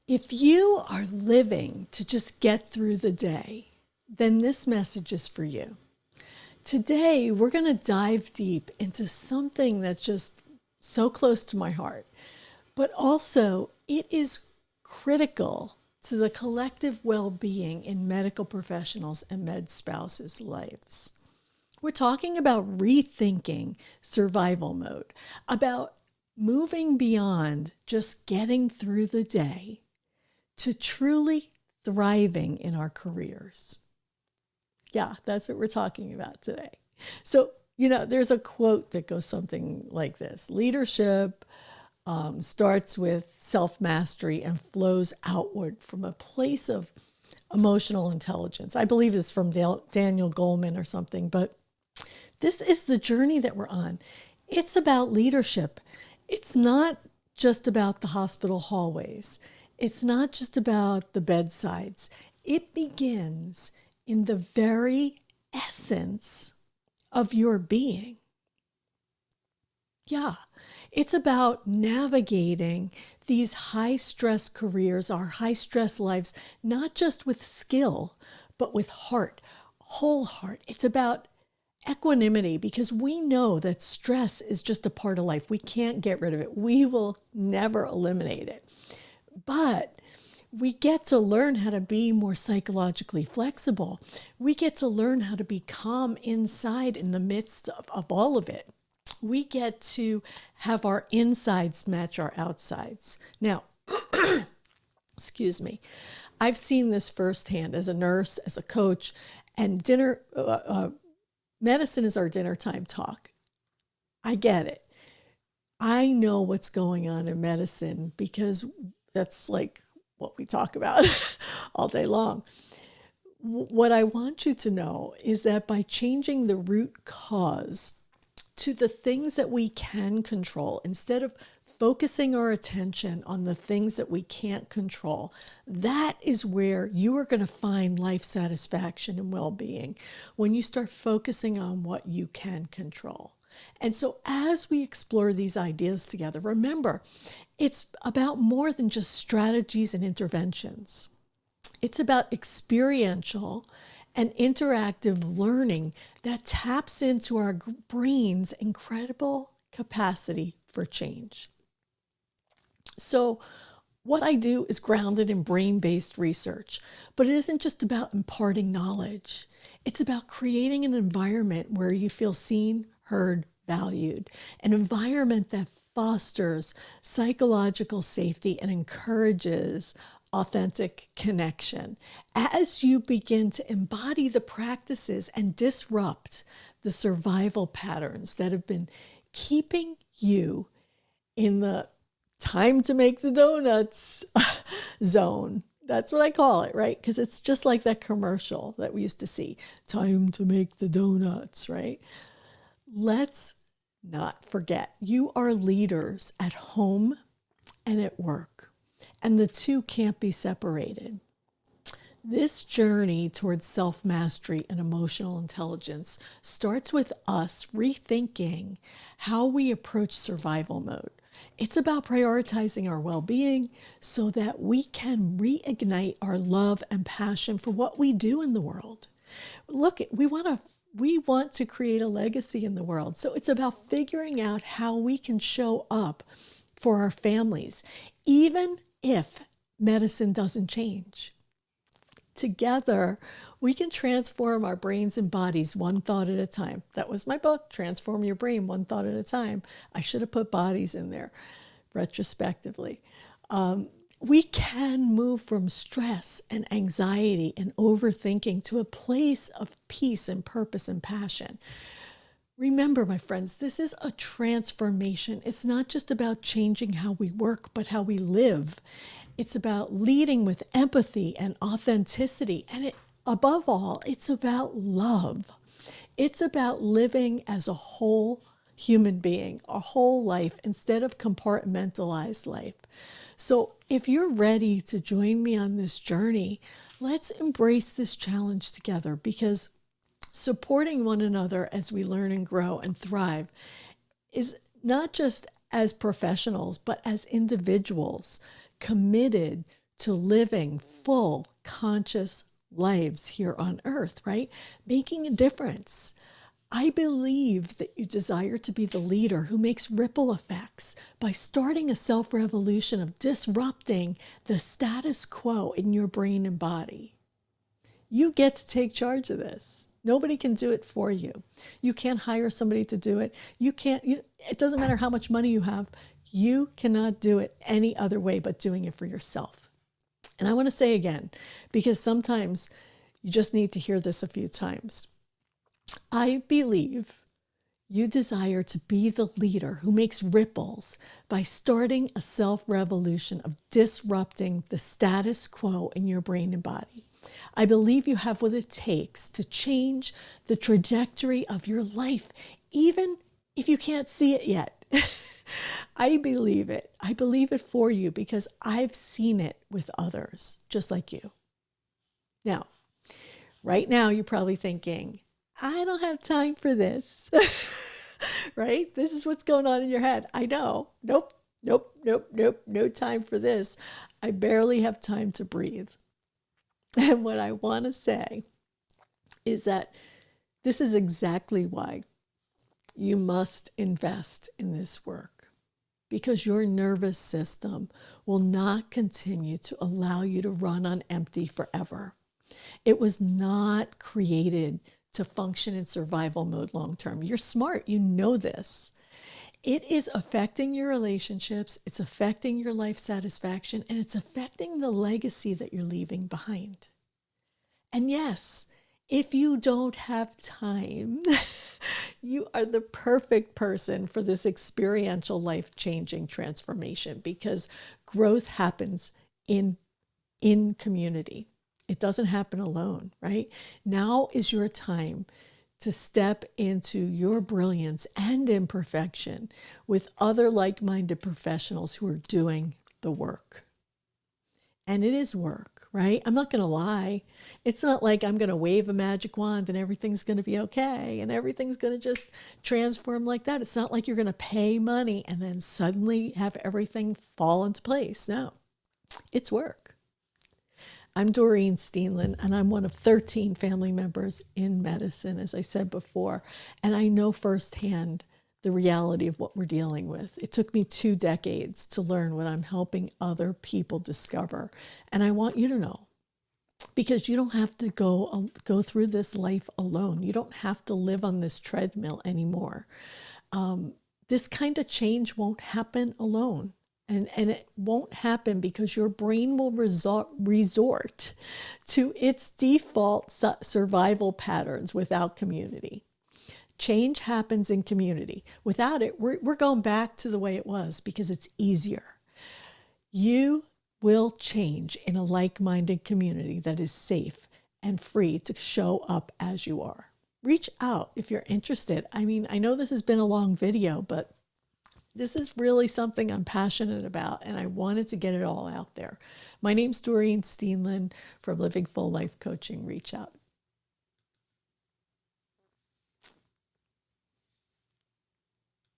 If you are living to just get through the day, then this message is for you. Today, we're going to dive deep into something that's just so close to my heart, but also it is critical to the collective well-being in medical professionals and med spouses' lives. We're talking about rethinking survival mode, about moving beyond just getting through the day to truly thriving in our careers. Yeah, that's what we're talking about today. So, there's a quote that goes something like this: leadership starts with self-mastery and flows outward from a place of emotional intelligence. I believe it's from Daniel Goleman or something, but this is the journey that we're on. It's about leadership. It's not just about the hospital hallways. It's not just about the bedsides. It begins in the very essence of your being. Yeah, it's about navigating these high-stress careers, our high-stress lives, not just with skill, but with heart, whole heart. It's about equanimity, because we know that stress is just a part of life. We can't get rid of it. We will never eliminate it. But we get to learn how to be more psychologically flexible. We get to learn how to be calm inside in the midst of all of it. We get to have our insides match our outsides. Now, excuse me, I've seen this firsthand as a nurse, as a coach, and medicine is our dinner time talk. I get it. I know what's going on in medicine because that's like what we talk about all day long. What I want you to know is that by changing the root cause to the things that we can control, instead of focusing our attention on the things that we can't control, that is where you are going to find life satisfaction and well-being, when you start focusing on what you can control. And so as we explore these ideas together, remember, it's about more than just strategies and interventions. It's about experiential and interactive learning that taps into our brain's incredible capacity for change. So what I do is grounded in brain-based research, but it isn't just about imparting knowledge. It's about creating an environment where you feel seen, heard, valued, an environment that fosters psychological safety and encourages authentic connection. As you begin to embody the practices and disrupt the survival patterns that have been keeping you in the time to make the donuts zone. That's what I call it, right? Because it's just like that commercial that we used to see, time to make the donuts, right? Let's not forget, you are leaders at home and at work, and the two can't be separated. This journey towards self-mastery and emotional intelligence starts with us rethinking how we approach survival mode. It's about prioritizing our well-being so that we can reignite our love and passion for what we do in the world. Look, we want to create a legacy in the world. So it's about figuring out how we can show up for our families, even if medicine doesn't change. Together, we can transform our brains and bodies one thought at a time. That was my book, Transform Your Brain One Thought at a Time. I should have put bodies in there retrospectively. We can move from stress and anxiety and overthinking to a place of peace and purpose and passion. Remember, my friends, this is a transformation. It's not just about changing how we work, but how we live. It's about leading with empathy and authenticity. And above all, it's about love. It's about living as a whole human being, a whole life, instead of compartmentalized life. So if you're ready to join me on this journey, let's embrace this challenge together, because supporting one another as we learn and grow and thrive is not just as professionals, but as individuals committed to living full, conscious lives here on earth, right? Making a difference. I believe that you desire to be the leader who makes ripple effects by starting a self-revolution of disrupting the status quo in your brain and body. You get to take charge of this. Nobody can do it for you. You can't hire somebody to do it. It doesn't matter how much money you have. You cannot do it any other way but doing it for yourself. And I want to say again, because sometimes you just need to hear this a few times. I believe you desire to be the leader who makes ripples by starting a self-revolution of disrupting the status quo in your brain and body. I believe you have what it takes to change the trajectory of your life, even if you can't see it yet. I believe it. I believe it for you because I've seen it with others just like you. Now, right now, you're probably thinking, I don't have time for this, right? This is what's going on in your head. I know. Nope, no time for this. I barely have time to breathe. And what I want to say is that this is exactly why you must invest in this work, because your nervous system will not continue to allow you to run on empty forever. It was not created to function in survival mode long term. You're smart, you know this. It is affecting your relationships, it's affecting your life satisfaction, and it's affecting the legacy that you're leaving behind. And yes, if you don't have time, you are the perfect person for this experiential life-changing transformation, because growth happens in community. It doesn't happen alone, right? Now is your time to step into your brilliance and imperfection with other like-minded professionals who are doing the work. And it is work, right? I'm not going to lie. It's not like I'm going to wave a magic wand and everything's going to be okay and everything's going to just transform like that. It's not like you're going to pay money and then suddenly have everything fall into place. No, it's work. I'm Doreen Steenland, and I'm one of 13 family members in medicine, as I said before, and I know firsthand the reality of what we're dealing with. It took me 2 decades to learn what I'm helping other people discover, and I want you to know, because you don't have to go through this life alone. You don't have to live on this treadmill anymore. This kind of change won't happen alone. And it won't happen because your brain will resort to its default survival patterns without community. Change happens in community. Without it, we're going back to the way it was because it's easier. You will change in a like-minded community that is safe and free to show up as you are. Reach out if you're interested. I mean, I know this has been a long video, but this is really something I'm passionate about, and I wanted to get it all out there. My name's Doreen Steenland from Living Full Life Coaching. Reach out.